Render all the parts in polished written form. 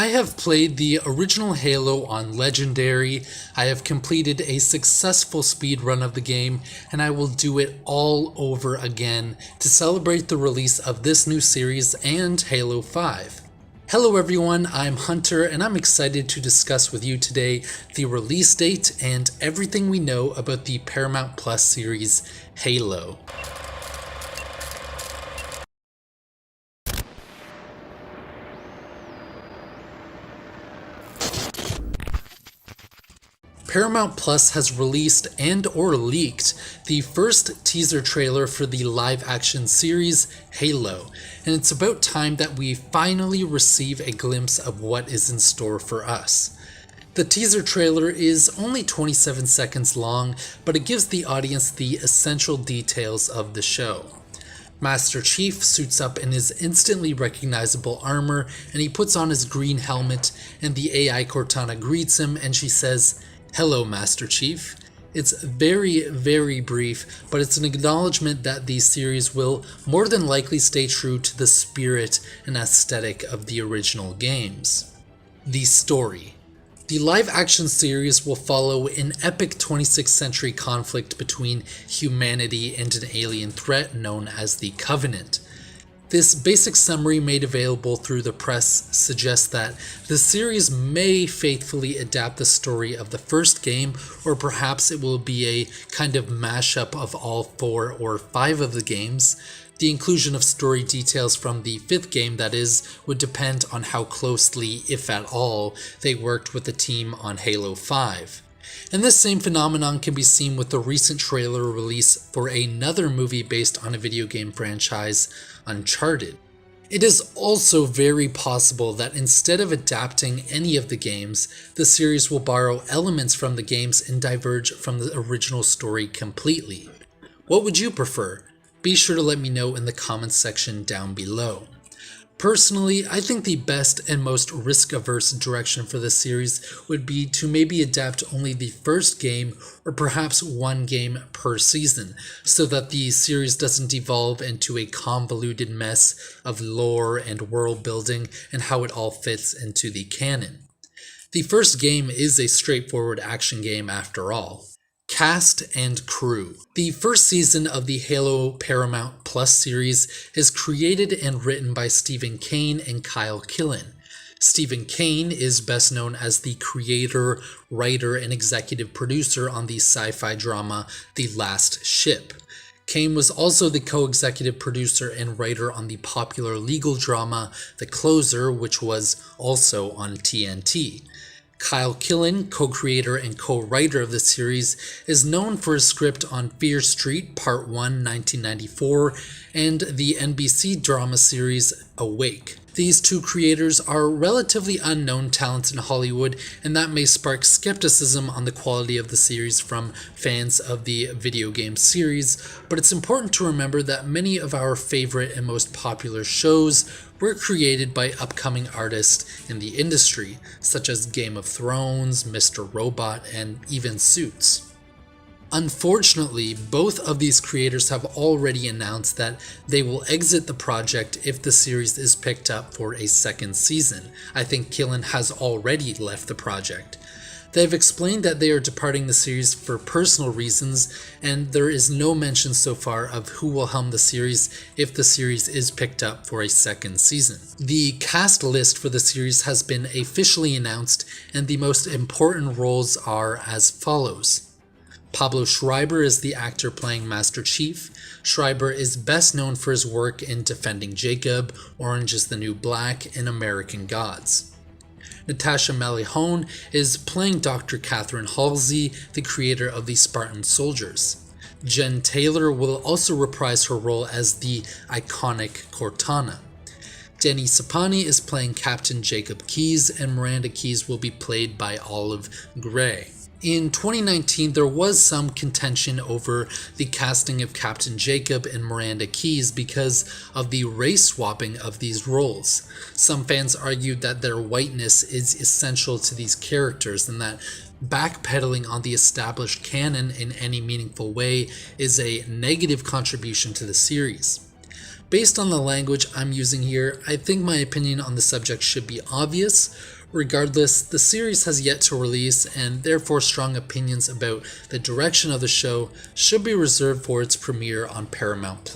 I have played the original Halo on Legendary, I have completed a successful speedrun of the game, and I will do it all over again to celebrate the release of this new series and Halo 5. Hello everyone, I'm Hunter and I'm excited to discuss with you today the release date and everything we know about the Paramount Plus series Halo. Paramount Plus has released and/or leaked the first teaser trailer for the live-action series Halo, and it's about time that we finally receive a glimpse of what is in store for us. The teaser trailer is only 27 seconds long, but it gives the audience the essential details of the show. Master Chief suits up in his instantly recognizable armor, and he puts on his green helmet, and the AI Cortana greets him and she says, "Hello, Master Chief." It's very brief, but it's an acknowledgement that the series will more than likely stay true to the spirit and aesthetic of the original games. The story. The live-action series will follow an epic 26th century conflict between humanity and an alien threat known as the Covenant. This basic summary made available through the press suggests that the series may faithfully adapt the story of the first game, or perhaps it will be a kind of mashup of all 4 or 5 of the games. The inclusion of story details from the 5th game, that is, would depend on how closely, if at all, they worked with the team on Halo 5. And this same phenomenon can be seen with the recent trailer release for another movie based on a video game franchise, Uncharted. It is also very possible that instead of adapting any of the games, the series will borrow elements from the games and diverge from the original story completely. What would you prefer? Be sure to let me know in the comments section down below. Personally, I think the best and most risk-averse direction for this series would be to maybe adapt only the first game or perhaps one game per season, so that the series doesn't devolve into a convoluted mess of lore and world building and how it all fits into the canon. The first game is a straightforward action game after all. Cast and crew. The first season of the Halo Paramount Plus series is created and written by Stephen Kane and Kyle Killen. Stephen Kane is best known as the creator, writer, and executive producer on the sci-fi drama The Last Ship. Kane was also the co-executive producer and writer on the popular legal drama The Closer, which was also on TNT. Kyle Killen, co-creator and co-writer of the series, is known for his script on Fear Street Part 1, 1994, and the NBC drama series Awake. These two creators are relatively unknown talents in Hollywood, and that may spark skepticism on the quality of the series from fans of the video game series, but it's important to remember that many of our favorite and most popular shows were created by upcoming artists in the industry, such as Game of Thrones, Mr. Robot, and even Suits. Unfortunately, both of these creators have already announced that they will exit the project if the series is picked up for a second season. I think Killen has already left the project. They have explained that they are departing the series for personal reasons, and there is no mention so far of who will helm the series if the series is picked up for a second season. The cast list for the series has been officially announced, and the most important roles are as follows. Pablo Schreiber is the actor playing Master Chief. Schreiber is best known for his work in Defending Jacob, Orange is the New Black, and American Gods. Natasha Malihone is playing Dr. Catherine Halsey, the creator of the Spartan Soldiers. Jen Taylor will also reprise her role as the iconic Cortana. Danny Sapani is playing Captain Jacob Keyes, and Miranda Keyes will be played by Olive Gray. In 2019, there was some contention over the casting of Captain Jacob and Miranda Keyes because of the race swapping of these roles. Some fans argued that their whiteness is essential to these characters and that backpedaling on the established canon in any meaningful way is a negative contribution to the series. Based on the language I'm using here, I think my opinion on the subject should be obvious. Regardless, the series has yet to release, and therefore strong opinions about the direction of the show should be reserved for its premiere on Paramount+.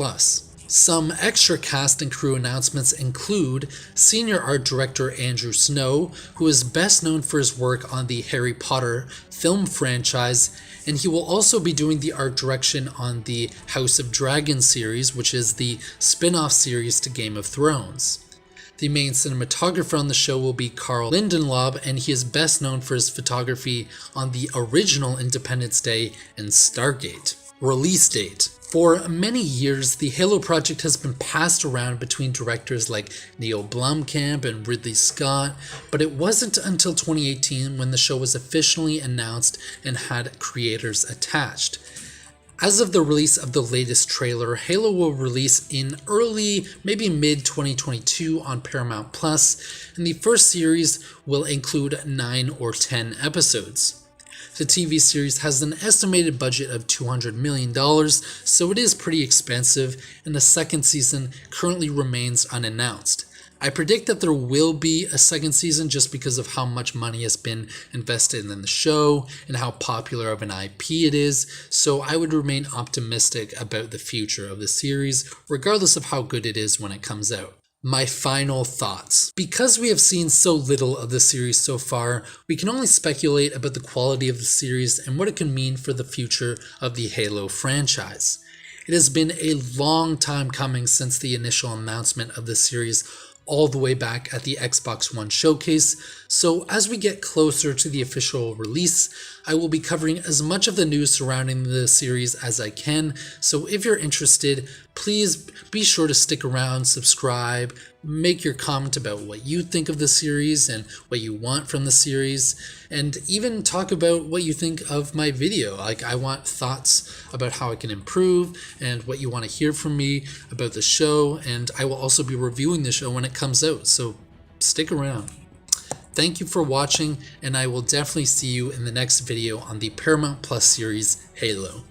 Some extra cast and crew announcements include senior art director Andrew Snow, who is best known for his work on the Harry Potter film franchise, and he will also be doing the art direction on the House of Dragons series, which is the spin-off series to Game of Thrones. The main cinematographer on the show will be Carl Lindenlaub, and he is best known for his photography on the original Independence Day and Stargate. Release date. For many years, the Halo project has been passed around between directors like Neil Blomkamp and Ridley Scott, but it wasn't until 2018 when the show was officially announced and had creators attached. As of the release of the latest trailer, Halo will release in early, maybe mid-2022 on Paramount+, and the first series will include 9 or 10 episodes. The TV series has an estimated budget of $200 million, so it is pretty expensive, and the second season currently remains unannounced. I predict that there will be a second season just because of how much money has been invested in the show and how popular of an IP it is, so I would remain optimistic about the future of the series, regardless of how good it is when it comes out. My final thoughts. Because we have seen so little of the series so far, we can only speculate about the quality of the series and what it can mean for the future of the Halo franchise. It has been a long time coming since the initial announcement of the series, all the way back at the Xbox One showcase, so as we get closer to the official release, I will be covering as much of the news surrounding the series as I can, so if you're interested, please be sure to stick around, subscribe, make your comment about what you think of the series and what you want from the series, and even talk about what you think of my video. I want thoughts about how I can improve and what you want to hear from me about the show, and I will also be reviewing the show when it comes out, so stick around. Thank you for watching, and I will definitely see you in the next video on the Paramount Plus series Halo.